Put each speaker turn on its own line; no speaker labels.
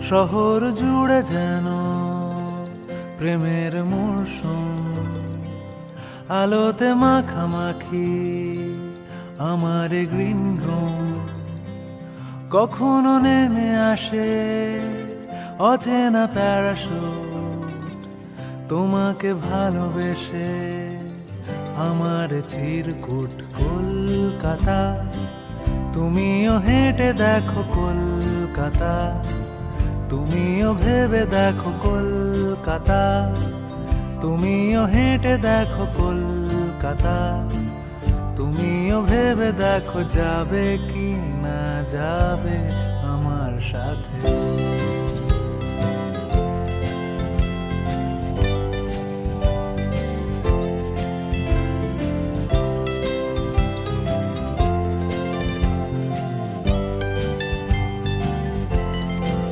শহর জুড়ে যেন প্রেমের মরশুম, আলোতে মাখামাখি আমার গ্রিন রুম। কখনো নেমে আসে অচেনা প্যারাশুট, তোমাকে ভালোবেসে আমার চিরকুট কলকাতা। তুমিও হেঁটে দেখো কলকাতা, তুমিও ভেবে দেখো কলকাতা, তুমিও হেঁটে দেখো কলকাতা, তুমিও ভেবে দেখো যাবে কি না যাবে আমার সাথে।